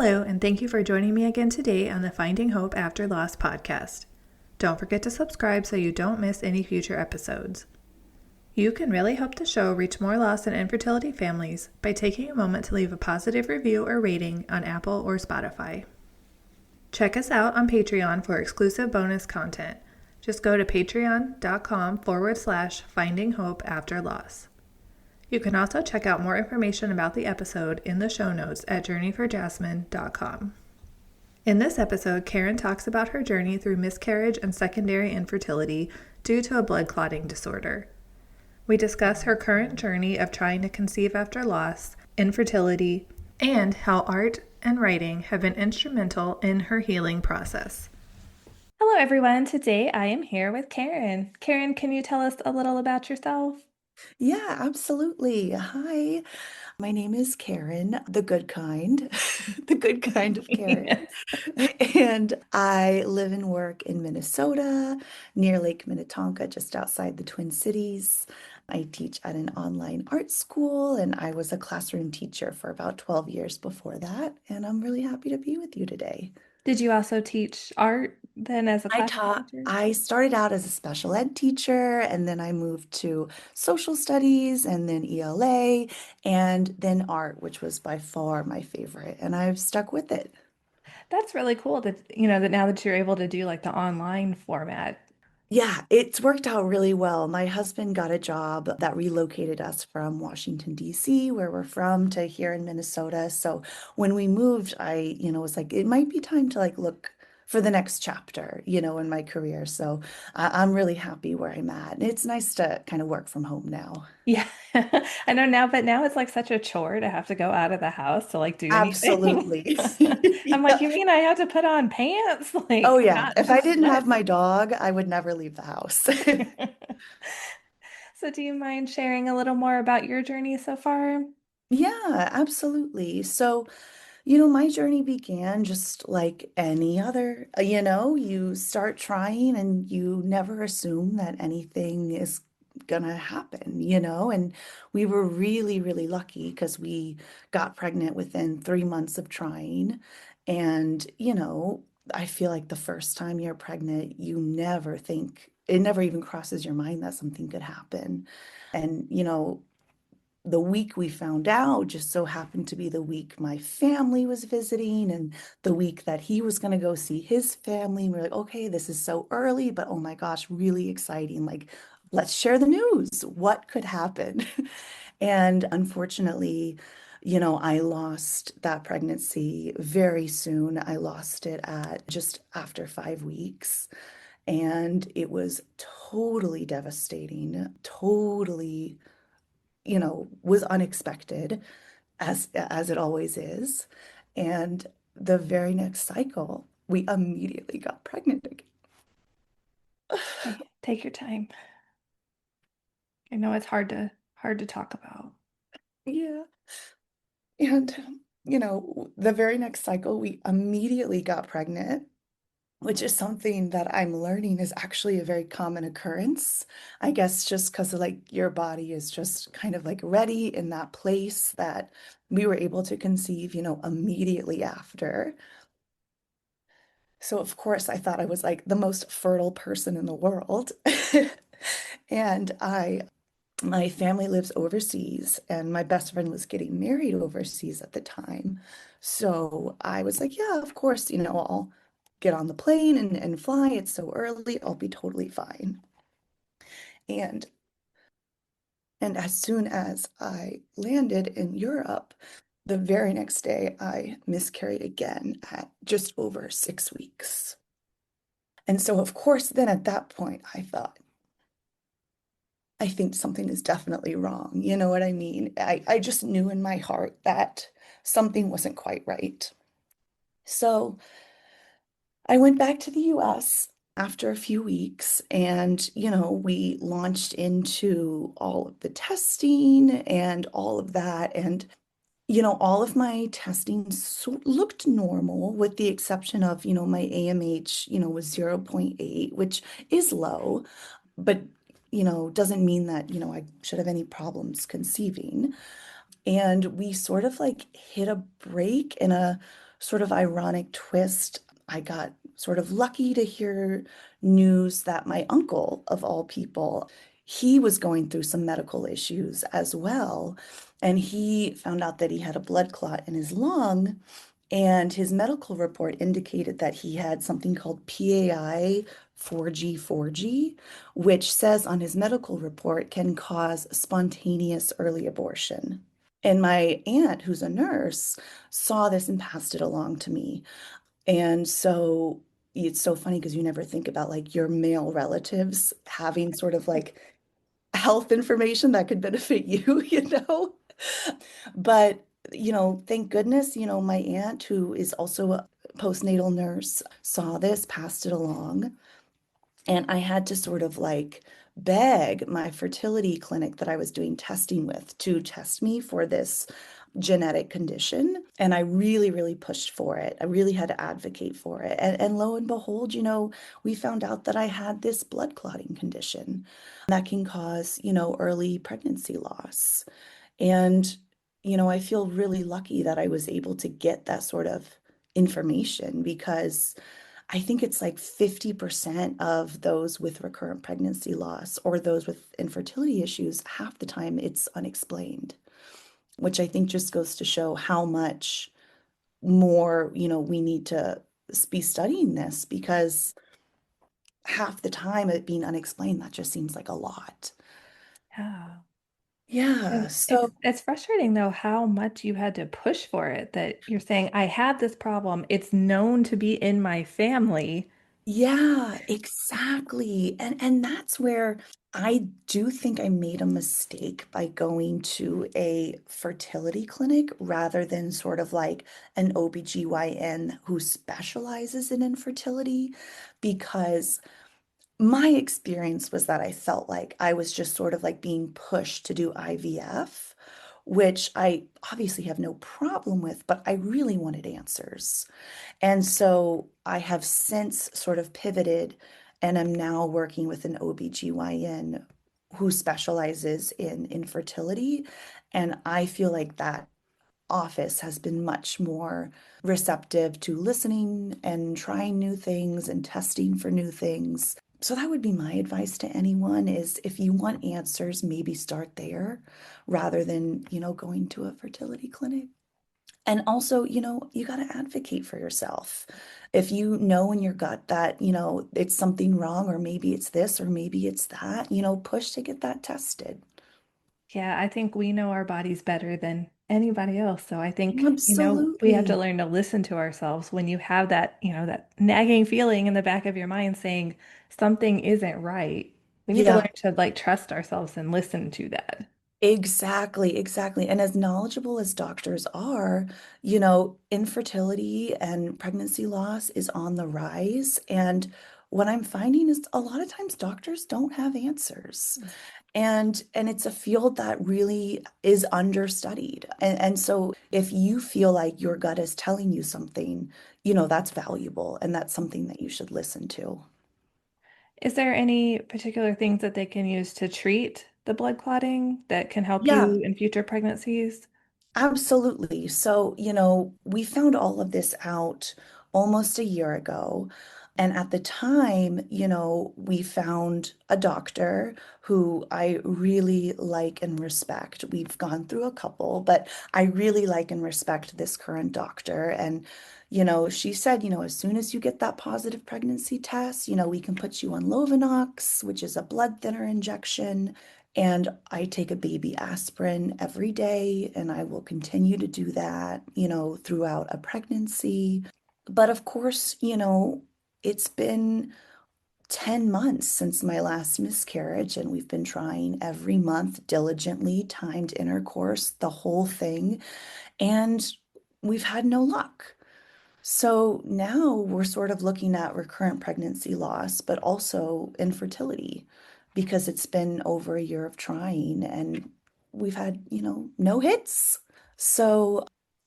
Hello, and thank you for joining me again today on the Finding Hope After Loss podcast. Don't forget to subscribe so you don't miss any future episodes. You can really help the show reach more loss and infertility families by taking a moment to leave a positive review or rating on Apple or Spotify. Check us out on Patreon for exclusive bonus content. Just go to patreon.com/Finding Hope After Loss. You can also check out more information about the episode in the show notes at journeyforjasmine.com. In this episode, Karen talks about her journey through miscarriage and secondary infertility due to a blood clotting disorder. We discuss her current journey of trying to conceive after loss, infertility, and how art and writing have been instrumental in her healing process. Hello, everyone. Today I am here with Karen. Karen, can you tell us a little about yourself? Yeah, absolutely. Hi, my name is Karen, the good kind, the good kind of Karen. Yes. And I live and work in Minnesota, near Lake Minnetonka, just outside the Twin Cities. I teach at an online art school, and I was a classroom teacher for about 12 years before that. And I'm really happy to be with you today. Did you also teach art then as a classroom teacher? I started out as a special ed teacher, and then I moved to social studies, and then ELA, and then art, which was by far my favorite, and I've stuck with it. That's really cool that now that you're able to do like the online format. Yeah, it's worked out really well. My husband got a job that relocated us from Washington, D.C., where we're from, to here in Minnesota. So when we moved, was like, it might be time to like look for the next chapter, in my career. So I'm really happy where I'm at. And it's nice to kind of work from home now. Yeah. I know now, but now it's like such a chore to have to go out of the house to like do anything. Absolutely. I'm like, Yeah. you mean I have to put on pants? Oh Like, yeah. not If I just didn't have my sweats. dog, I would never leave the house. So do you mind sharing a little more about your journey so far? Yeah, absolutely. So, my journey began just like any other. You start trying and you never assume that anything is gonna happen, and we were really, really lucky because we got pregnant within 3 months of trying. And, I feel like the first time you're pregnant, you never think, it never even crosses your mind that something could happen. And, the week we found out just so happened to be the week my family was visiting and the week that he was going to go see his family. And we're like, okay, this is so early, but oh my gosh, really exciting. Like, let's share the news. What could happen? And unfortunately, I lost that pregnancy very soon. I lost it at just after 5 weeks. And it was totally devastating, totally was unexpected as it always is. And the very next cycle, we immediately got pregnant again. Take your time. I know it's hard to talk about. Yeah. And the very next cycle, we immediately got pregnant, which is something that I'm learning is actually a very common occurrence. I guess just because like your body is just kind of like ready in that place that we were able to conceive, immediately after. So of course I thought I was like the most fertile person in the world. And my family lives overseas and my best friend was getting married overseas at the time. So I was like, yeah, of course, I'll get on the plane and fly. It's so early, I'll be totally fine. And and as soon as I landed in Europe, the very next day I miscarried again at just over 6 weeks. And so, of course, then at that point, I thought, I think something is definitely wrong. You know what I mean? I just knew in my heart that something wasn't quite right. So I went back to the US after a few weeks and, we launched into all of the testing and all of that. And all of my testing looked normal with the exception of, my AMH, was 0.8, which is low, but, doesn't mean that, I should have any problems conceiving. And we sort of like hit a break in a sort of ironic twist, I got sort of lucky to hear news that my uncle, of all people, he was going through some medical issues as well. And he found out that he had a blood clot in his lung. And his medical report indicated that he had something called PAI 4G, which says on his medical report can cause spontaneous early abortion. And my aunt, who's a nurse, saw this and passed it along to me. And so it's so funny because you never think about like your male relatives having sort of like health information that could benefit you, you know? But, thank goodness, my aunt, who is also a postnatal nurse, saw this, passed it along. And I had to sort of like beg my fertility clinic that I was doing testing with to test me for this genetic condition. And I really, really pushed for it. I really had to advocate for it. And lo and behold, we found out that I had this blood clotting condition that can cause, early pregnancy loss. And, I feel really lucky that I was able to get that sort of information because I think it's like 50% of those with recurrent pregnancy loss or those with infertility issues, half the time it's unexplained, which I think just goes to show how much more, we need to be studying this because half the time it being unexplained, that just seems like a lot. Yeah. Yeah. And it's So, it's frustrating though how much you had to push for it that you're saying I had this problem. It's known to be in my family. yeah, exactly. And that's where I do think I made a mistake by going to a fertility clinic rather than sort of like an OBGYN who specializes in infertility because my experience was that I felt like I was just sort of like being pushed to do IVF, which I obviously have no problem with, but I really wanted answers. And so I have since sort of pivoted and am now working with an OBGYN who specializes in infertility. And I feel like that office has been much more receptive to listening and trying new things and testing for new things. So that would be my advice to anyone is if you want answers, maybe start there rather than, going to a fertility clinic. And also, you got to advocate for yourself. If you know in your gut that, it's something wrong, or maybe it's this, or maybe it's that, push to get that tested. Yeah, I think we know our bodies better than anybody else. So I think, we have to Absolutely. learn to listen to ourselves when you have that, that nagging feeling in the back of your mind saying something isn't right. We need to Yeah, learn to like trust ourselves and listen to that. exactly, exactly. And as knowledgeable as doctors are, infertility and pregnancy loss is on the rise. And what I'm finding is a lot of times doctors don't have answers. And it's a field that really is understudied. And so if you feel like your gut is telling you something, that's valuable and that's something that you should listen to. Is there any particular things that they can use to treat the blood clotting that can help Yeah. you in future pregnancies? Absolutely. So, we found all of this out almost a year ago. And at the time, we found a doctor who I really like and respect. We've gone through a couple, but I really like and respect this current doctor. And, she said, as soon as you get that positive pregnancy test, we can put you on Lovenox, which is a blood thinner injection. And I take a baby aspirin every day, and I will continue to do that, throughout a pregnancy. But of course, it's been 10 months since my last miscarriage, and we've been trying every month diligently, timed intercourse, the whole thing, and we've had no luck. So now we're sort of looking at recurrent pregnancy loss, but also infertility because it's been over a year of trying and we've had, no hits. So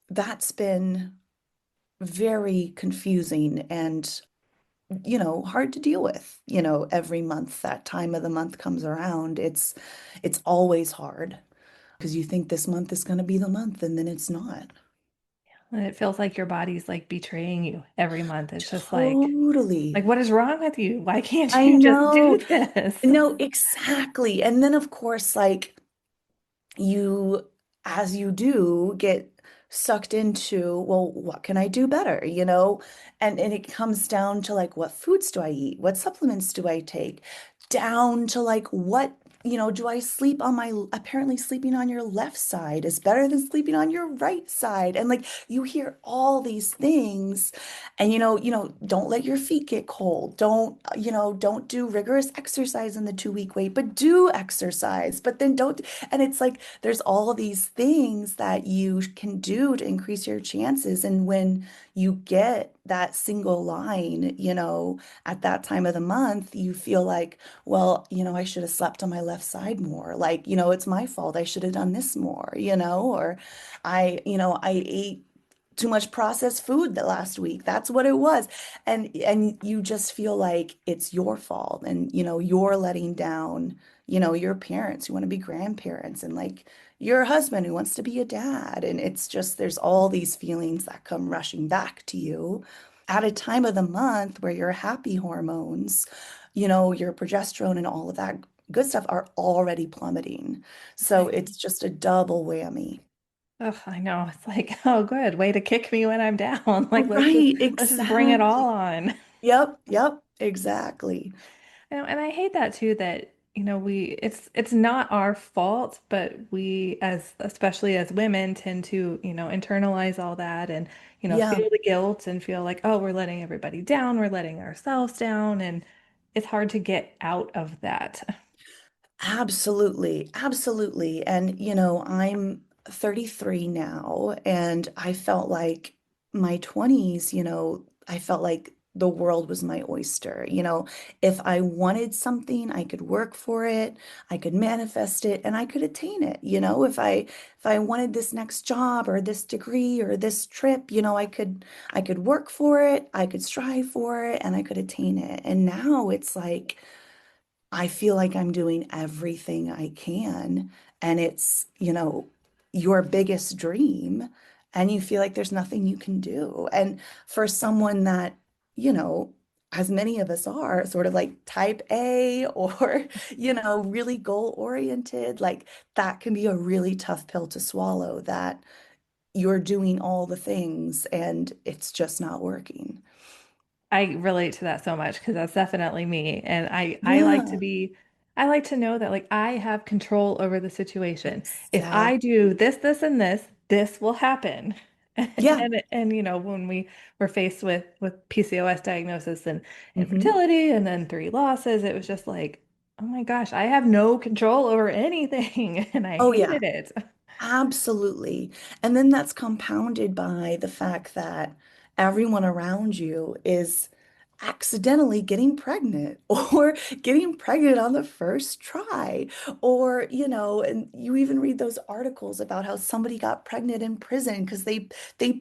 that's been very confusing and, hard to deal with. Every month that time of the month comes around, it's always hard because you think this month is going to be the month and then it's not. And it feels like your body's like betraying you every month. It's just like Totally. what is wrong with you? Why can't I you just do know. this? No, exactly. And then, of course, like, you, as you do, get sucked into, well, what can I do better, you know? And it comes down to like, what foods do I eat? What supplements do I take? Down to like, what, do I sleep on my, apparently sleeping on your left side is better than sleeping on your right side. And like, you hear all these things, and don't let your feet get cold. Don't do rigorous exercise in the 2 week wait, but do exercise. But then don't, and it's like there's all these things that you can do to increase your chances. And when you get that single line, at that time of the month, you feel like, well, I should have slept on my left side more. Like, it's my fault. I should have done this more, or I ate too much processed food the last week. That's what it was. And you just feel like it's your fault, and you're letting down, your parents who want to be grandparents, and like your husband who wants to be a dad. And it's just there's all these feelings that come rushing back to you at a time of the month where your happy hormones, your progesterone and all of that good stuff are already plummeting. So Right. it's just a double whammy. Oh, I know. It's like, oh, good. Way to kick me when I'm down. Like, Right, let's just bring it exactly. all on. Yep, exactly. And I hate that too, that, it's not our fault, but we as especially as women tend to, internalize all that and, Yeah. feel the guilt and feel like, oh, we're letting everybody down, we're letting ourselves down, and it's hard to get out of that. Absolutely, absolutely. And, I'm 33 now, and I felt like my 20s, I felt like the world was my oyster. If I wanted something, I could work for it, I could manifest it, and I could attain it. If I wanted this next job or this degree or this trip, I could work for it, I could strive for it, and I could attain it. And now it's like I feel like I'm doing everything I can, and it's, your biggest dream, and you feel like there's nothing you can do. And for someone that, you know, as many of us are, sort of like type A or, really goal oriented, like that can be a really tough pill to swallow, that you're doing all the things and it's just not working. I relate to that so much because that's definitely me. And Yeah, I like to know that like I have control over the situation. If I do exactly. this, and this will happen. Yeah. And when we were faced with PCOS diagnosis and Hmm. infertility and then 3 losses, it was just like, oh my gosh, I have no control over anything. And I Oh, yeah. hated it. Absolutely. And then that's compounded by the fact that everyone around you is accidentally getting pregnant or getting pregnant on the first try. Or, and you even read those articles about how somebody got pregnant in prison because they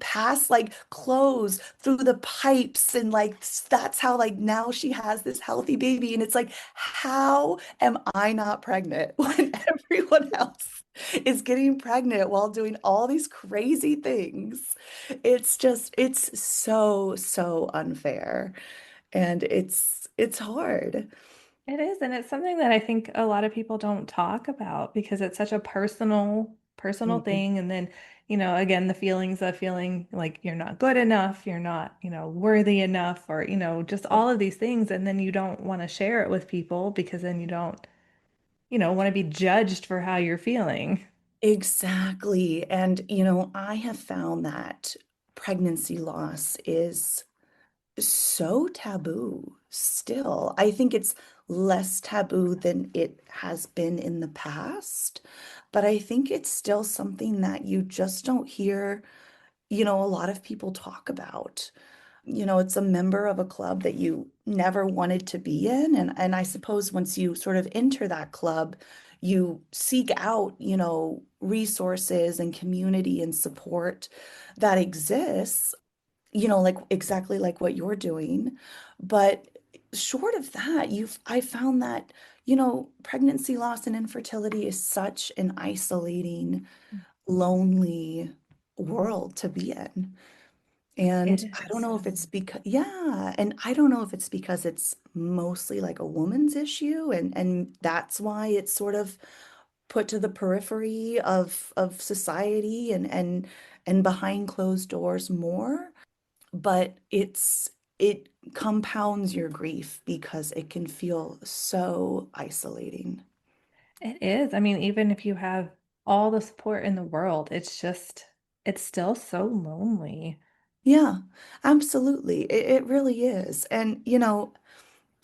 passed like clothes through the pipes, and like that's how like now she has this healthy baby. And it's like, how am I not pregnant when everyone else is getting pregnant while doing all these crazy things? It's so, so unfair. And it's hard. It is, and it's something that I think a lot of people don't talk about because it's such a personal Mhm. thing. And then, again, the feelings of feeling like you're not good enough, you're not, worthy enough, or, just Yep. all of these things. And then you don't want to share it with people because then you don't, want to be judged for how you're feeling. Exactly. And, I have found that pregnancy loss is so taboo still. I think it's less taboo than it has been in the past, but I think it's still something that you just don't hear, a lot of people talk about. It's a member of a club that you never wanted to be in. And I suppose once you sort of enter that club, you seek out, resources and community and support that exists, like exactly like what you're doing. But short of that, I found that, pregnancy loss and infertility is such an isolating, lonely world to be in. And It I don't is. know if it's because, yeah, and I don't know if it's because it's mostly like a woman's issue and that's why it's sort of put to the periphery of society and behind closed doors more, but it compounds your grief because it can feel so isolating. It is. I mean, even if you have all the support in the world, it's still so lonely. Yeah, absolutely. It really is. And,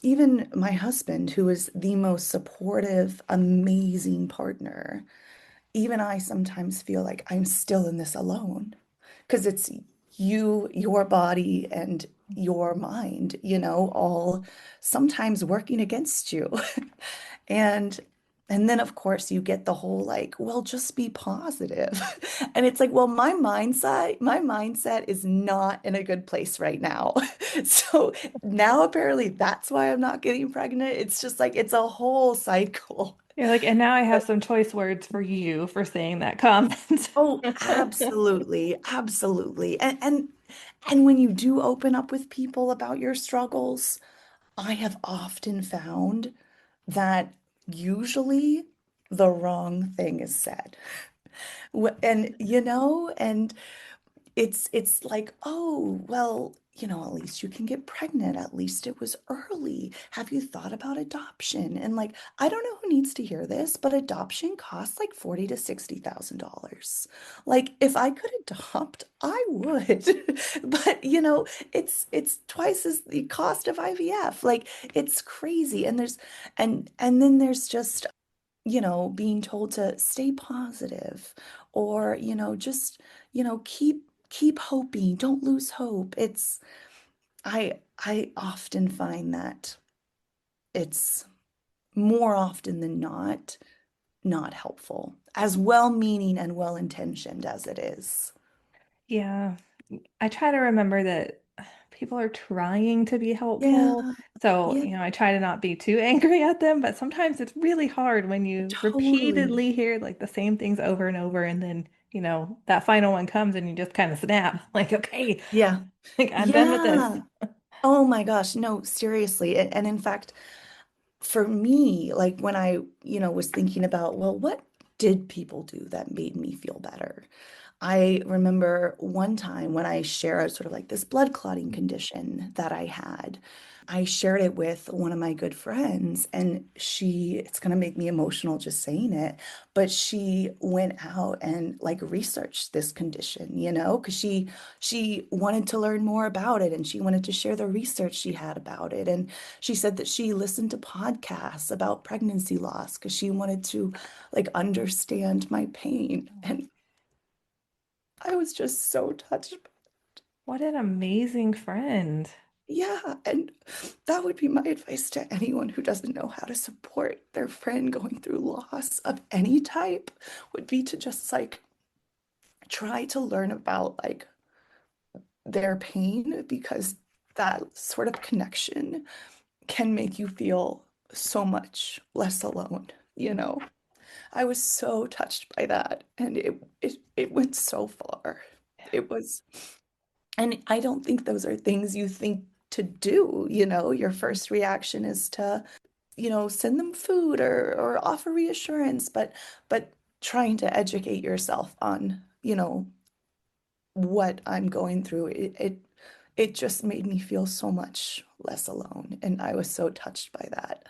even my husband, who is the most supportive, amazing partner, even I sometimes feel like I'm still in this alone because it's you, your body, and your mind, all sometimes working against you. And and then of course you get the whole like, well, just be positive. And it's like, well, my mindset is not in a good place right now. So now apparently that's why I'm not getting pregnant. It's just like it's a whole cycle. You're like, and now I have some choice words for you for saying that comment. Oh, absolutely, absolutely. And when you do open up with people about your struggles, I have often found that usually the wrong thing is said. And and it's like, oh, well, at least you can get pregnant. At least it was early. Have you thought about adoption? And like, I don't know who needs to hear this, but adoption costs like 40 to $60,000. Like, if I could adopt, I would. But it's twice as the cost of IVF. Like, it's crazy. And then there's just being told to stay positive or, just, keep hoping, don't lose hope. I often find that it's more often than not helpful, as well-meaning and well-intentioned as it is. Yeah, I try to remember that people are trying to be Yeah, helpful. So, yeah, I try to not be too angry at them, but sometimes it's really hard when you totally. repeatedly hear like the same things over and over, and then, that final one comes and you just kind of snap, like, okay, Yeah. like I'm done with this. Yeah. Oh my gosh, no, seriously. And in fact, for me, like when I, was thinking about, well, what did people do that made me feel better? I remember one time when I shared sort of like this blood clotting condition that I had. I shared it with one of my good friends, and it's going to make me emotional just saying it, but she went out and like researched this condition, because she wanted to learn more about it and she wanted to share the research she had about it. And she said that she listened to podcasts about pregnancy loss because she wanted to like understand my pain. And I was just so touched. What an amazing friend. Yeah, and that would be my advice to anyone who doesn't know how to support their friend going through loss of any type would be to just like try to learn about like their pain because that sort of connection can make you feel so much less alone, you know? I was so touched by that and it went so far. It was And I don't think those are things you think to do, Your first reaction is to, send them food or offer reassurance, but trying to educate yourself on, what I'm going through, it just made me feel so much less alone. And I was so touched by that.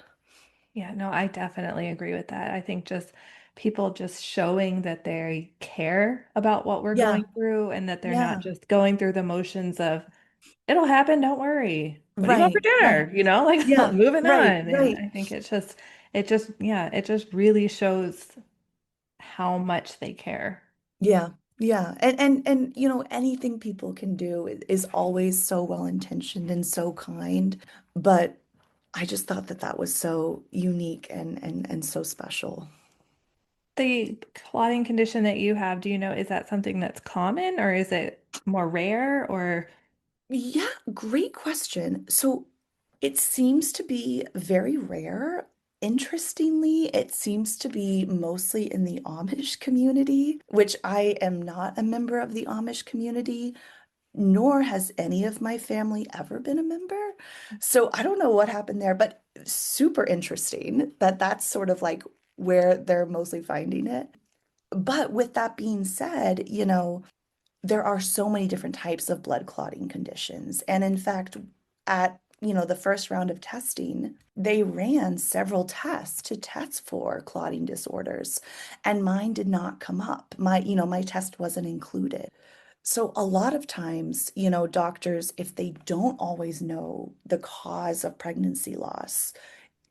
Yeah, no, I definitely agree with that. I think just people just showing that they care about what we're Yeah, going through and that they're not yeah. just going through the motions of, it'll happen, don't worry. What do you want for Right, right. dinner? Like Yeah, moving right, on. And right. I think yeah, it just really shows how much they care. Yeah, yeah. And anything people can do is always so well intentioned and so kind, but I just thought that that was so unique and so special. The clotting condition that you have, do you know, is that something that's common or is it more rare or Yeah, great question. So it seems to be very rare. Interestingly, it seems to be mostly in the Amish community, which I am not a member of the Amish community, nor has any of my family ever been a member. So I don't know what happened there, but super interesting that that's sort of like where they're mostly finding it. But with that being said, there are so many different types of blood clotting conditions. And in fact, at the first round of testing, they ran several tests to test for clotting disorders, and mine did not come up. My test wasn't included. So a lot of times, doctors, if they don't always know the cause of pregnancy loss,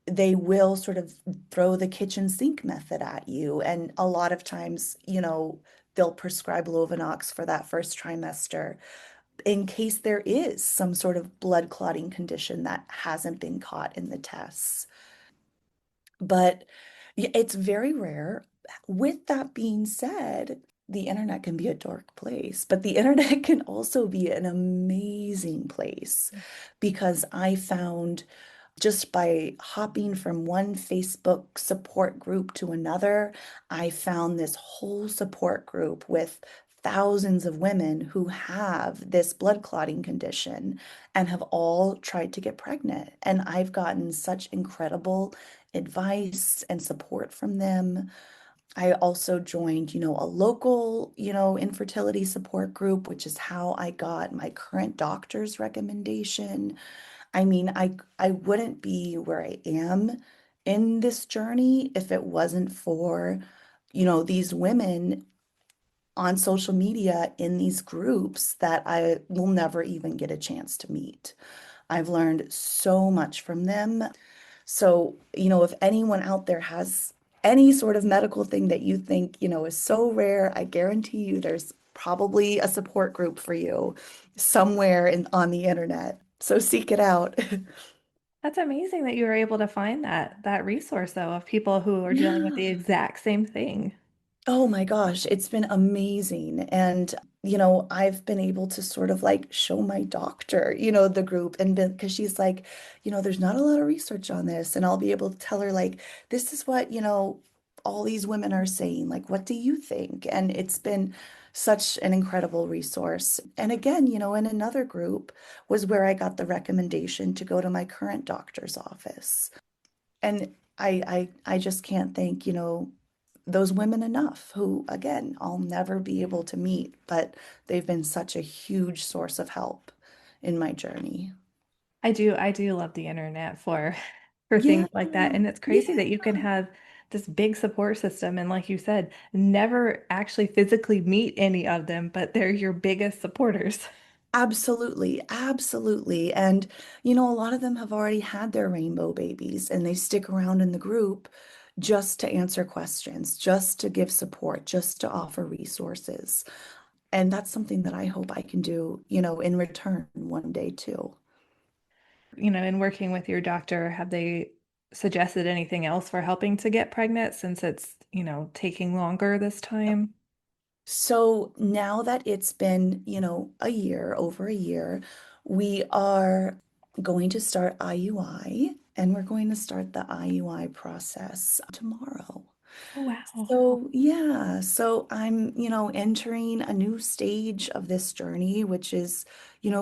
they will sort of throw the kitchen sink method at you. And a lot of times, they'll prescribe Lovenox for that first trimester in case there is some sort of blood clotting condition that hasn't been caught in the tests. But it's very rare. With that being said, the internet can be a dark place, but the internet can also be an amazing place because I found just by hopping from one Facebook support group to another, I found this whole support group with thousands of women who have this blood clotting condition and have all tried to get pregnant. And I've gotten such incredible advice and support from them. I also joined, a local, infertility support group, which is how I got my current doctor's recommendation. I mean, I wouldn't be where I am in this journey if it wasn't for, these women on social media in these groups that I will never even get a chance to meet. I've learned so much from them. So, if anyone out there has any sort of medical thing that you think, is so rare, I guarantee you there's probably a support group for you somewhere on the internet. So seek it out. That's amazing that you were able to find that resource though of people who are dealing with the Yeah. exact same thing. Oh my gosh, it's been amazing. And, I've been able to sort of like show my doctor, the group and because she's like, there's not a lot of research on this. And I'll be able to tell her, like, this is what, all these women are saying. Like, what do you think? And it's been such an incredible resource. And again, in another group was where I got the recommendation to go to my current doctor's office. And I just can't thank, those women enough who, again, I'll never be able to meet, but they've been such a huge source of help in my journey. I do love the internet for Yeah, things like that. And it's crazy yeah, that you can have this big support system and like you said, never actually physically meet any of them, but they're your biggest supporters. absolutely, absolutely. And, a lot of them have already had their rainbow babies and they stick around in the group just to answer questions, just to give support, just to offer resources. And that's something that I hope I can do, in return one day too. In working with your doctor, have they suggested anything else for helping to get pregnant since it's, taking longer this time? So now that it's been, a year, over a year, we are going to start IUI and we're going to start the IUI process tomorrow. Oh, wow. So, yeah, so I'm, entering a new stage of this journey, which is,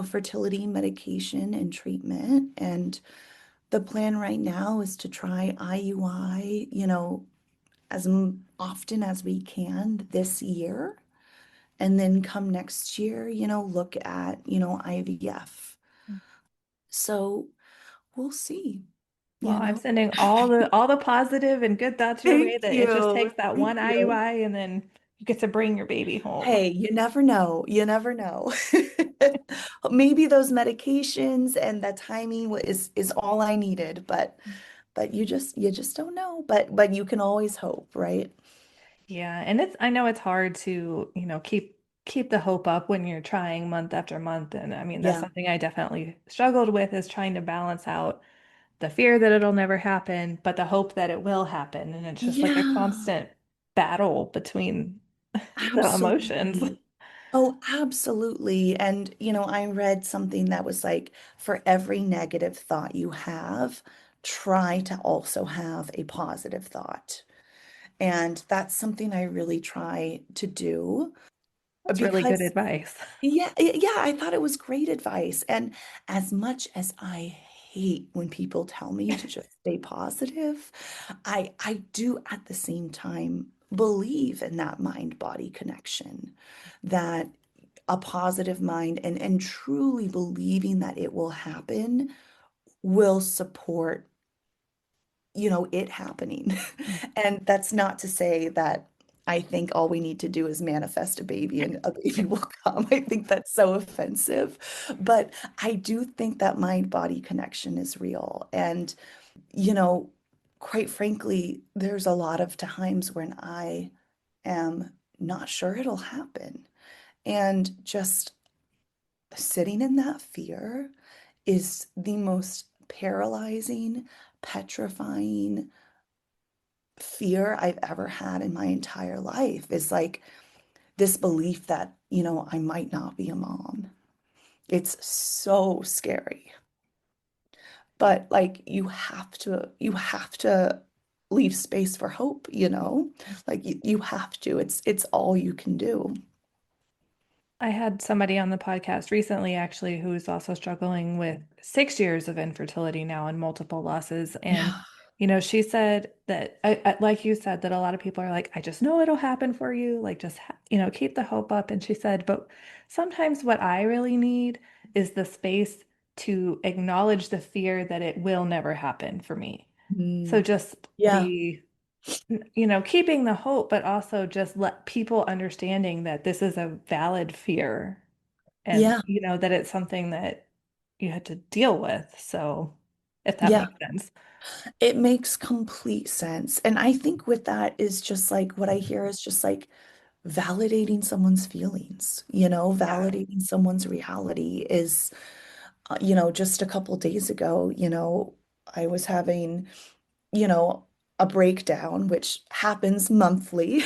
fertility medication and treatment. And the plan right now is to try IUI, as often as we can this year. And then come next year, look at, IVF. So we'll see, Well, you I'm know. sending all the positive and good thoughts your way Thank that it just you. takes that Thank one you. IUI and then you get to bring your baby home. Hey, you never know. You never know. Maybe those medications and that timing is all I needed, but you just don't know. But you can always hope, right? Yeah, and I know it's hard to, keep the hope up when you're trying month after month. And I mean, that's Yeah. something I definitely struggled with is trying to balance out the fear that it'll never happen, but the hope that it will happen. And it's just like a Yeah, constant battle between the emotions. absolutely. Oh, absolutely. And, I read something that was like, for every negative thought you have, try to also have a positive thought. And that's something I really try to do That's really good because advice. yeah, I thought it was great advice. And as much as I hate when people tell me to just stay positive, I do at the same time believe in that mind-body connection, that a positive mind and truly believing that it will happen will support, it happening. And that's not to say that I think all we need to do is manifest a baby and a baby will come. I think that's so offensive. But I do think that mind-body connection is real. And, you know, quite frankly, there's a lot of times when I am not sure it'll happen. And just sitting in that fear is the most paralyzing, petrifying fear I've ever had in my entire life. Is like this belief that, I might not be a mom. It's so scary. But like you have to leave space for hope. Like you have to. It's all you can do. I had somebody on the podcast recently, actually, who's also struggling with 6 years of infertility now and multiple losses. And, Yeah. she said that, like you said, that a lot of people are like, I just know it'll happen for you. Like, just, keep the hope up. And she said, but sometimes what I really need is the space to acknowledge the fear that it will never happen for me. So Mm. just Yeah. keeping the hope, but also just let people understanding that this is a valid fear and, Yeah. that it's something that you had to deal with. So, if that Yeah. makes sense. It makes complete sense. And I think with that is just like what I hear is just like validating someone's feelings, Yeah. validating someone's reality is, just a couple days ago, I was having, you know, a breakdown, which happens monthly.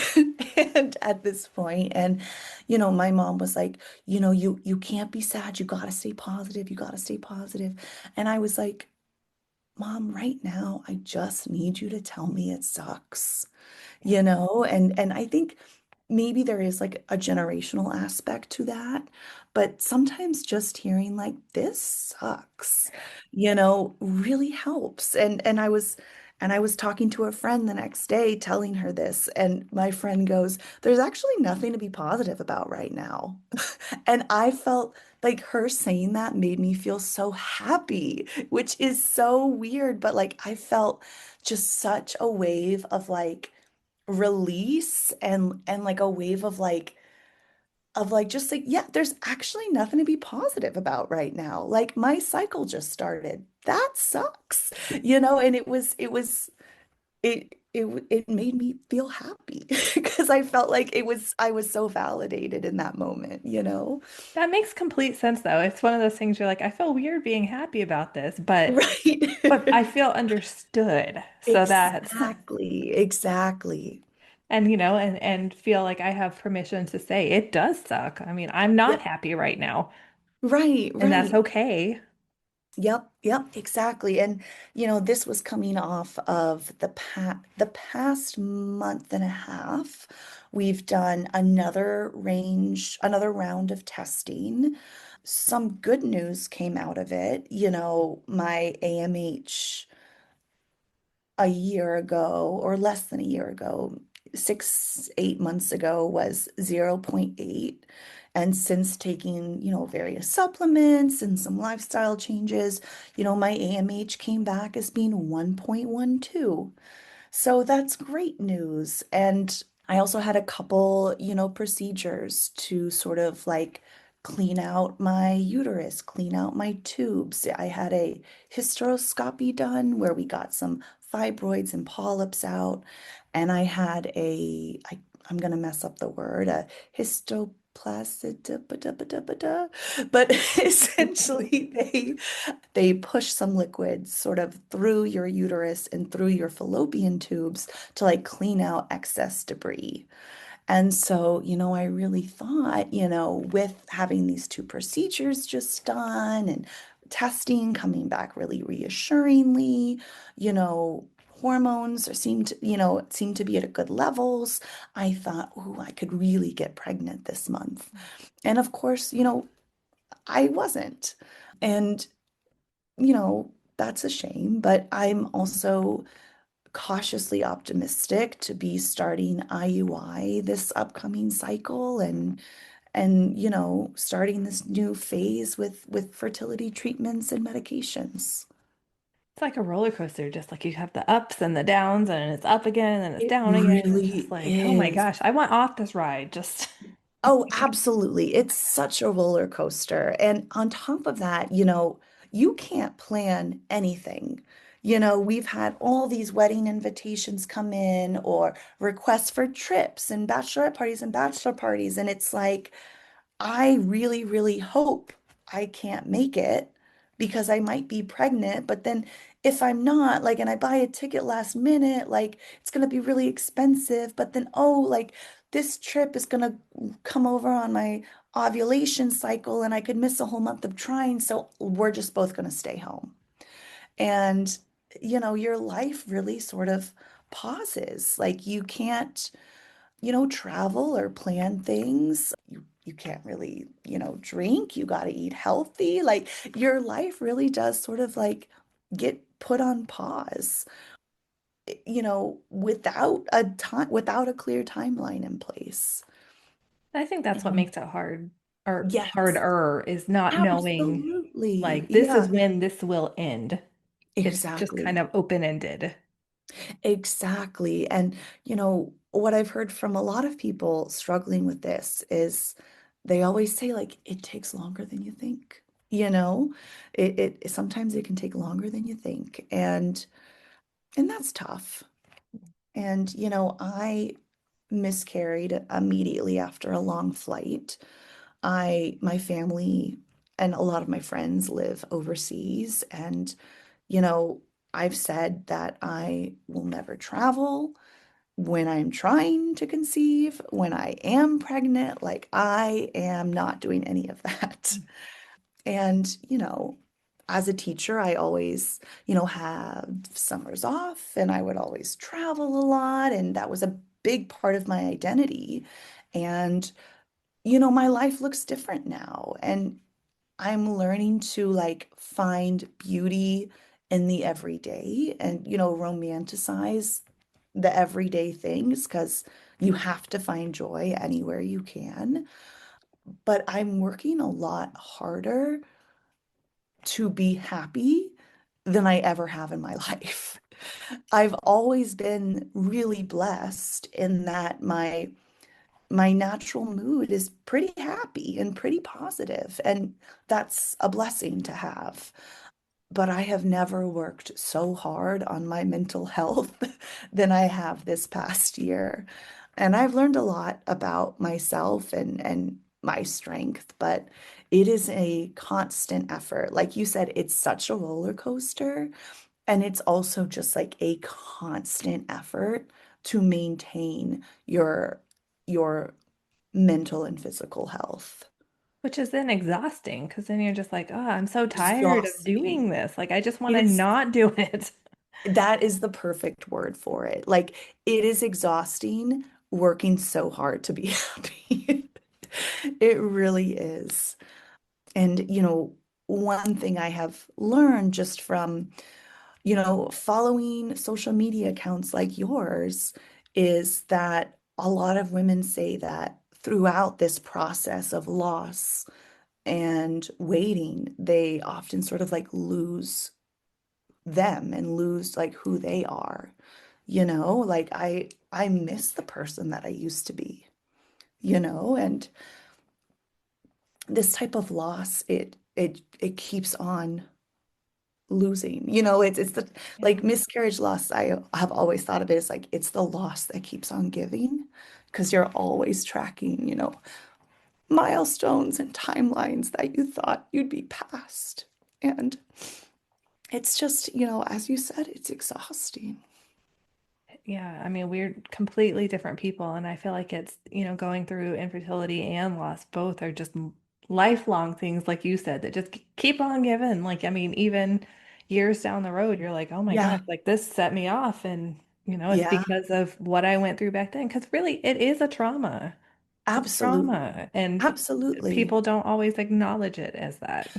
And at this point, and my mom was like, you can't be sad. You gotta stay positive. You gotta stay positive. And I was like, Mom, right now, I just need you to tell me it sucks, Yeah. and I think maybe there is like a generational aspect to that, but sometimes just hearing like this sucks, really helps. And I was talking to a friend the next day telling her this, and my friend goes, "There's actually nothing to be positive about right now." And I felt like her saying that made me feel so happy, which is so weird, but like I felt just such a wave of like release and like a wave of like just like, yeah, there's actually nothing to be positive about right now. Like my cycle just started. That sucks. And it made me feel happy because I felt like I was so validated in that moment. That makes complete sense, though. It's one of those things you're like, I feel weird being happy about this, but I Right. feel understood. So that's, Exactly. Exactly. and and feel like I have permission to say it does suck. I mean, I'm not Yep. happy right now, Right, and that's right. okay. Yep, yep, exactly. And this was coming off of the past month and a half. We've done another round of testing. Some good news came out of it. My AMH a year ago, or less than a year ago, 8 months ago, was zero point 0.8. And since taking, various supplements and some lifestyle changes, my AMH came back as being 1.12. So that's great news. And I also had a couple, procedures to sort of like clean out my uterus, clean out my tubes. I had a hysteroscopy done where we got some fibroids and polyps out. And I had I'm gonna mess up the word, a histoplasty, but essentially they push some liquids sort of through your uterus and through your fallopian tubes to like clean out excess debris. And so, I really thought, with having these two procedures just done and testing coming back really reassuringly, you know, hormones seemed to be at good levels. I thought, oh, I could really get pregnant this month. And of course, I wasn't. And, that's a shame, but I'm also cautiously optimistic to be starting IUI this upcoming cycle and starting this new phase with fertility treatments and medications. It's like a roller coaster, just like you have the ups and the downs, and it's up again and then it's It down again. And it's just really like, oh my is. gosh, I want off this ride. Just Oh, absolutely. It's such a roller coaster. And on top of that, you can't plan anything. We've had all these wedding invitations come in or requests for trips and bachelorette parties and bachelor parties. And it's like, I really, really hope I can't make it because I might be pregnant. But then if I'm not, like, and I buy a ticket last minute, like, it's going to be really expensive. But then, oh, like, this trip is going to come over on my ovulation cycle and I could miss a whole month of trying. So we're just both going to stay home. And, your life really sort of pauses. Like, you can't travel or plan things. You can't really, drink. You got to eat healthy. Like your life really does sort of like get put on pause, without a clear timeline in place. I think that's what And makes it hard or yes, harder is not knowing absolutely. like this is Yeah, when this will end. It's just kind exactly. of open-ended. Exactly. And, what I've heard from a lot of people struggling with this is they always say, like, it takes longer than you think. Sometimes it can take longer than you think. And that's tough. And, I miscarried immediately after a long flight. My family and a lot of my friends live overseas. And, you know, I've said that I will never travel when I'm trying to conceive, when I am pregnant, like I am not doing any of that. And, as a teacher, I always, have summers off and I would always travel a lot. And that was a big part of my identity. And, my life looks different now. And I'm learning to like find beauty in the everyday and, romanticize the everyday things because you have to find joy anywhere you can. But I'm working a lot harder to be happy than I ever have in my life. I've always been really blessed in that my natural mood is pretty happy and pretty positive, and that's a blessing to have. But I have never worked so hard on my mental health than I have this past year. And I've learned a lot about myself and my strength, but it is a constant effort. Like you said, it's such a roller coaster. And it's also just like a constant effort to maintain your mental and physical health. Which is then exhausting because then you're just like, oh, I'm so tired of Exhausting. doing this. Like, I just want It to is, not do it. that is the perfect word for it. Like it is exhausting working so hard to be happy. It really is. And, one thing I have learned just from, following social media accounts like yours is that a lot of women say that throughout this process of loss and waiting, they often sort of like lose them and lose like who they are. Like I miss the person that I used to be, and this type of loss, it keeps on losing. It's the Yeah. like miscarriage loss. I have always thought of it as like it's the loss that keeps on giving because you're always tracking, milestones and timelines that you thought you'd be past. And it's just, as you said, it's exhausting. Yeah. I mean, we're completely different people. And I feel like it's, going through infertility and loss, both are just lifelong things, like you said, that just keep on giving. Like, I mean, even years down the road, you're like, oh my gosh, Yeah, like this set me off. And, it's yeah, because of what I went through back then. Because really, it is a trauma. It's a absolutely. trauma. And Absolutely. people don't always acknowledge it as that.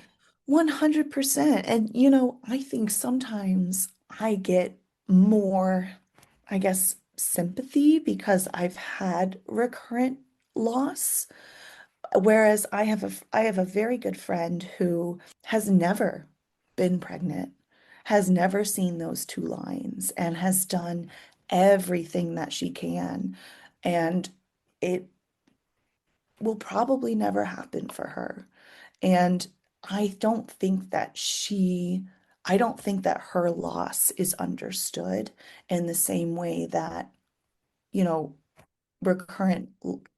100%. And, I think sometimes I get more, I guess, sympathy because I've had recurrent loss. Whereas I have a very good friend who has never been pregnant, has never seen those two lines, and has done everything that she can. And it will probably never happen for her. And I don't think that I don't think that her loss is understood in the same way that, you know,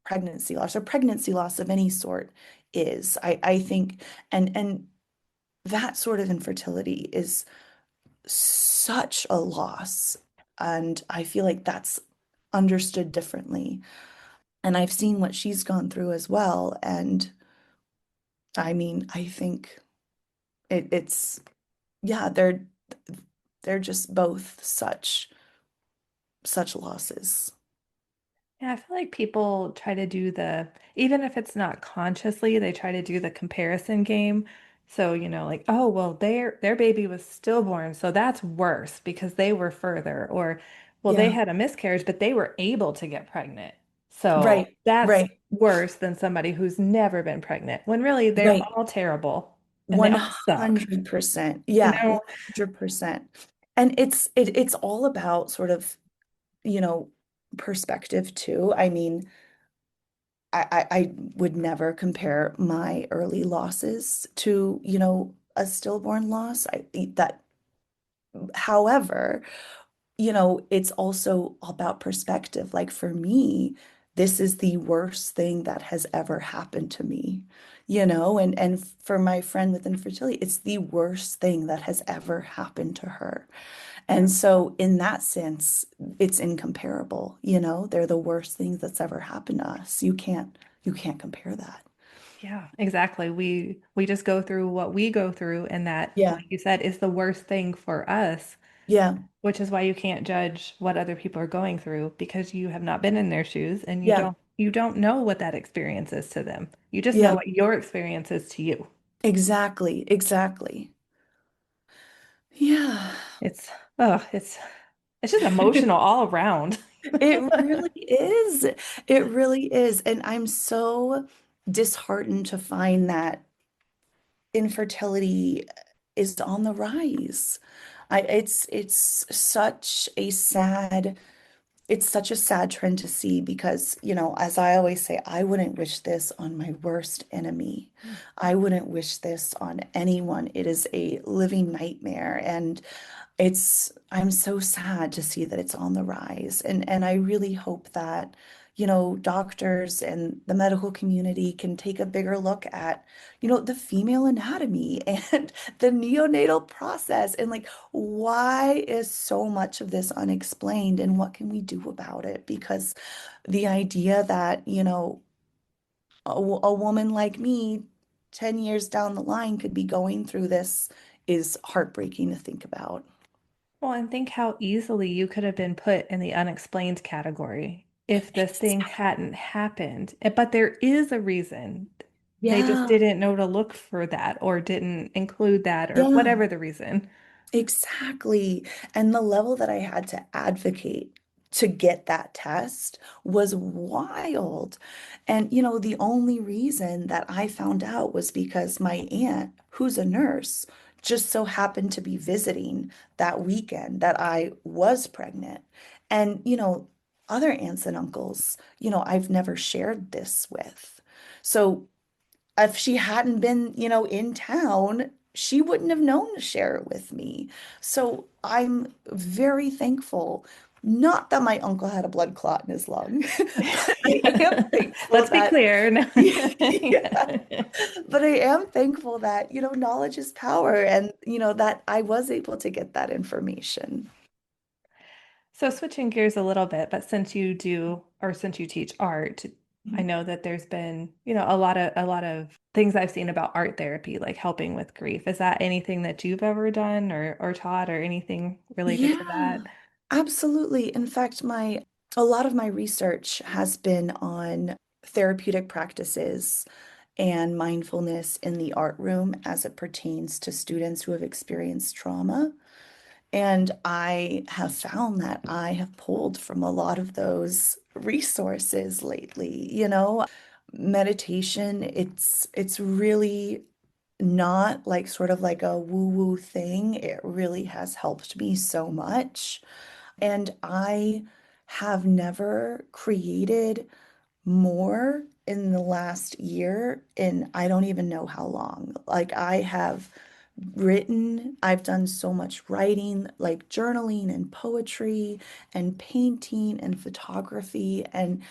pregnancy loss or pregnancy loss of any sort is. I think, and that sort of infertility is such a loss. And I feel like that's understood differently. And I've seen what she's gone through as well. And I mean, I think it's yeah, they're just both such losses. Yeah, I feel like people try to do even if it's not consciously, they try to do the comparison game. So, like, oh, well, their baby was stillborn, so that's worse because they were further. Or, well, they Yeah. had a miscarriage, but they were able to get pregnant. So Right, that's right, worse than somebody who's never been pregnant, when really they're right. all terrible and they all suck. 100%. You Yeah, know? 100%. And it's all about sort of, you know, perspective too. I mean, I would never compare my early losses to, a stillborn loss. However, it's also about perspective. Like for me, this is the worst thing that has ever happened to me, and for my friend with infertility, it's the worst thing that has ever happened to her. And so in that sense, it's incomparable, they're the worst things that's ever happened to us. You can't compare that. Yeah, exactly. We just go through what we go through, and that, Yeah, like you said, is the worst thing for us, yeah, which is why you can't judge what other people are going through because you have not been in their shoes and you yeah, don't know what that experience is to them. You just know yeah, what your experience is to you. exactly, exactly. Yeah. It's it's just emotional all around. It really is. It really is. And I'm so disheartened to find that infertility is on the rise. It's such a sad trend to see because, as I always say, I wouldn't wish this on my worst enemy. I wouldn't wish this on anyone. It is a living nightmare. And I'm so sad to see that it's on the rise. And I really hope that, doctors and the medical community can take a bigger look at, the female anatomy and the neonatal process and like why is so much of this unexplained and what can we do about it? Because the idea that, a woman like me 10 years down the line could be going through this is heartbreaking to think about. Well, and think how easily you could have been put in the unexplained category if this thing hadn't happened. But there is a reason. They just Yeah, didn't know to look for that or didn't include that or yeah, whatever the reason. exactly. And the level that I had to advocate to get that test was wild. And, the only reason that I found out was because my aunt, who's a nurse, just so happened to be visiting that weekend that I was pregnant. And, other aunts and uncles, I've never shared this with. So if she hadn't been, in town, she wouldn't have known to share it with me. So I'm very thankful. Not that my uncle had a blood clot in his lung, but I am thankful Let's be that, clear. No. yeah, but I am thankful that, knowledge is power and, that I was able to get that information. So switching gears a little bit, but since you do, or since you teach art, I Mhm. know that there's been, a lot of things I've seen about art therapy, like helping with grief. Is that anything that you've ever done or taught or anything related to Yeah, that? absolutely. In fact, a lot of my research has been on therapeutic practices and mindfulness in the art room as it pertains to students who have experienced trauma. And I have found that I have pulled from a lot of those resources lately. Meditation, it's really not like sort of like a woo-woo thing. It really has helped me so much. And I have never created more in the last year, and I don't even know how long. Like I have written, I've done so much writing, like journaling and poetry and painting and photography and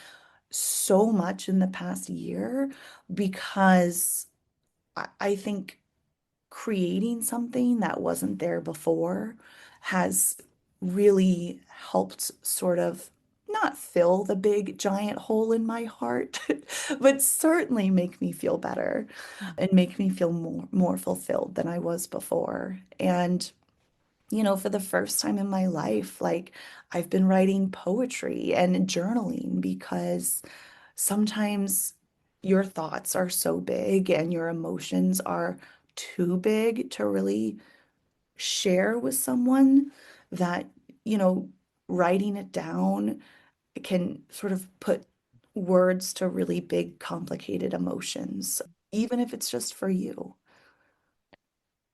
so much in the past year because I think creating something that wasn't there before has really helped sort of not fill the big giant hole in my heart, but certainly make me feel better and make me feel more fulfilled than I was before. And for the first time in my life, like I've been writing poetry and journaling because sometimes your thoughts are so big and your emotions are too big to really share with someone that, you know, writing it down can sort of put words to really big, complicated emotions, even if it's just for you.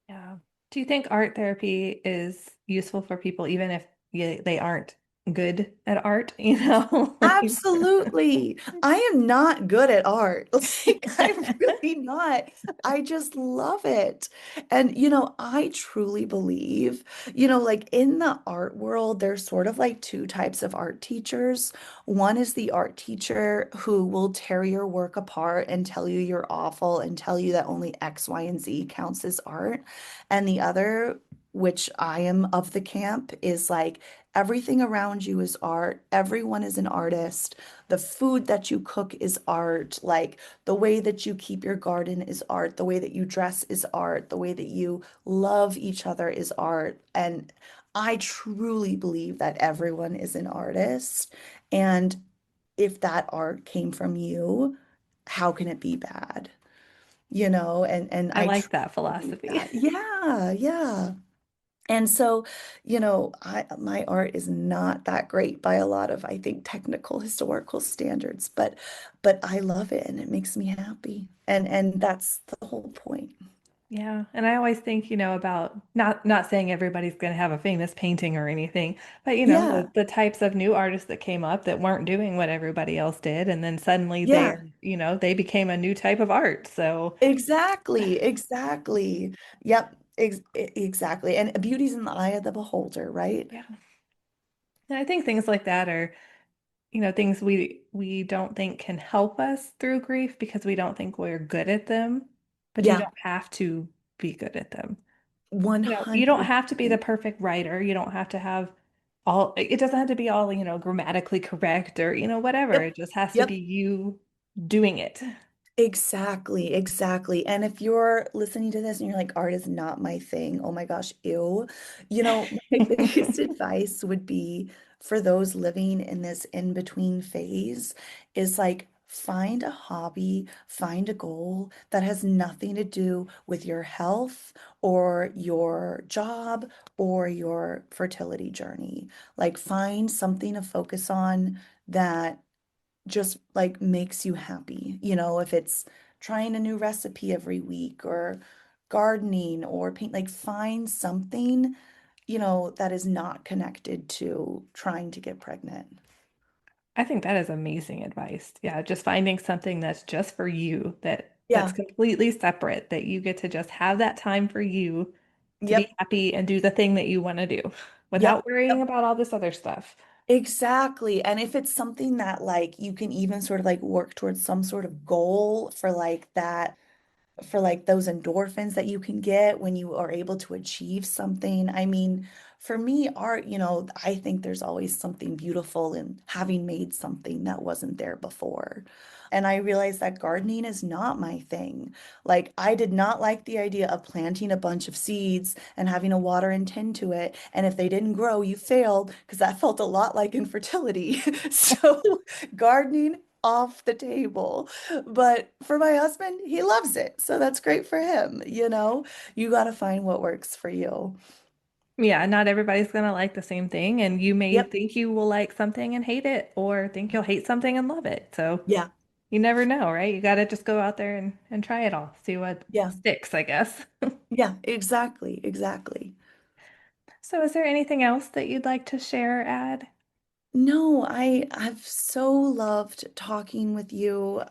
Yeah. Do you think art therapy is useful for people even if they aren't good at art, you know? Like, Absolutely. I am not good at art. Like, I'm really not. I just love it. And, I truly believe, like in the art world, there's sort of like two types of art teachers. One is the art teacher who will tear your work apart and tell you you're awful and tell you that only X, Y, and Z counts as art. And the other, which I am of the camp, is like, everything around you is art. Everyone is an artist. The food that you cook is art. Like the way that you keep your garden is art. The way that you dress is art. The way that you love each other is art. And I truly believe that everyone is an artist. And if that art came from you, how can it be bad? And I I like truly that believe philosophy. that. Yeah, yeah. And so, my art is not that great by a lot of, I think, technical historical standards, but I love it and it makes me happy. And that's the whole point. Yeah, and I always think, about not saying everybody's going to have a famous painting or anything, but Yeah. the types of new artists that came up that weren't doing what everybody else did, and then suddenly Yeah. they became a new type of art. So, Exactly. Exactly. Yep. Exactly. And beauty's in the eye of the beholder, right? yeah. And I think things like that are, things we don't think can help us through grief because we don't think we're good at them, but you Yeah. don't have to be good at them. You don't have to be the 100%. perfect writer. You don't have to have it doesn't have to be all, grammatically correct or, whatever. Yep. It just has to be Yep. you doing it. Exactly, exactly. And if you're listening to this and you're like, art is not my thing, oh my gosh, ew. My biggest advice would be for those living in this in-between phase is like find a hobby, find a goal that has nothing to do with your health or your job or your fertility journey. Like find something to focus on that just like makes you happy. If it's trying a new recipe every week or gardening or paint, like find something, that is not connected to trying to get pregnant. I think that is amazing advice. Yeah, just finding something that's just for you, that's Yeah. completely separate, that you get to just have that time for you to be Yep. happy and do the thing that you want to do Yep. without worrying Yep. about all this other stuff. Exactly. And if it's something that like you can even sort of like work towards some sort of goal for like that for like those endorphins that you can get when you are able to achieve something. I mean, for me, art, I think there's always something beautiful in having made something that wasn't there before. And I realized that gardening is not my thing. Like, I did not like the idea of planting a bunch of seeds and having to water and tend to it. And if they didn't grow, you failed, because that felt a lot like infertility. So, gardening off the table. But for my husband, he loves it. So that's great for him. You got to find what works for you. Yeah, not everybody's gonna like the same thing, and you may Yep. think you will like something and hate it, or think you'll hate something and love it. So Yeah. you never know, right? You gotta just go out there and try it all, see what Yeah. sticks, I guess. Yeah. Exactly. Exactly. So is there anything else that you'd like to share or add? No, I've so loved talking with you.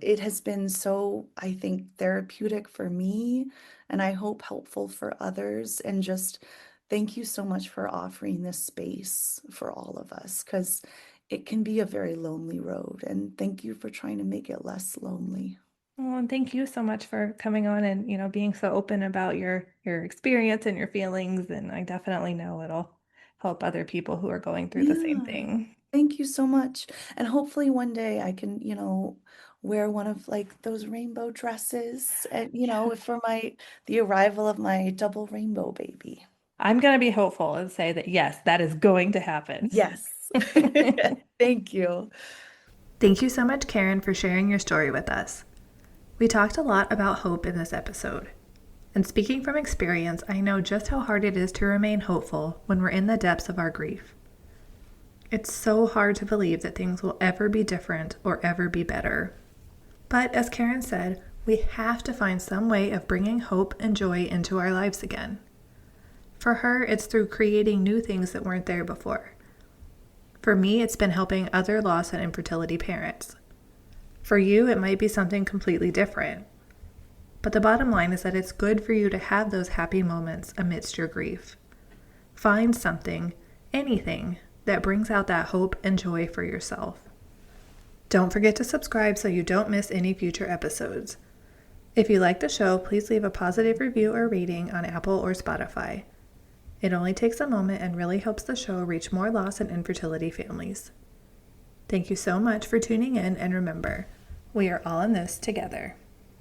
It has been so, I think, therapeutic for me, and I hope helpful for others. And just thank you so much for offering this space for all of us, because it can be a very lonely road. And thank you for trying to make it less lonely. Well, and thank you so much for coming on and, being so open about your experience and your feelings. And I definitely know it'll help other people who are going through the same Yeah. thing. Thank you so much. And hopefully one day I can, wear one of like those rainbow dresses and, Yeah. for the arrival of my double rainbow baby. I'm going to be hopeful and say that yes, that is going to happen. Yes. Thank you. Thank you so much, Karen, for sharing your story with us. We talked a lot about hope in this episode. And speaking from experience, I know just how hard it is to remain hopeful when we're in the depths of our grief. It's so hard to believe that things will ever be different or ever be better. But as Karen said, we have to find some way of bringing hope and joy into our lives again. For her, it's through creating new things that weren't there before. For me, it's been helping other loss and infertility parents. For you, it might be something completely different. But the bottom line is that it's good for you to have those happy moments amidst your grief. Find something, anything, that brings out that hope and joy for yourself. Don't forget to subscribe so you don't miss any future episodes. If you like the show, please leave a positive review or rating on Apple or Spotify. It only takes a moment and really helps the show reach more loss and infertility families. Thank you so much for tuning in, and remember, we are all in this together.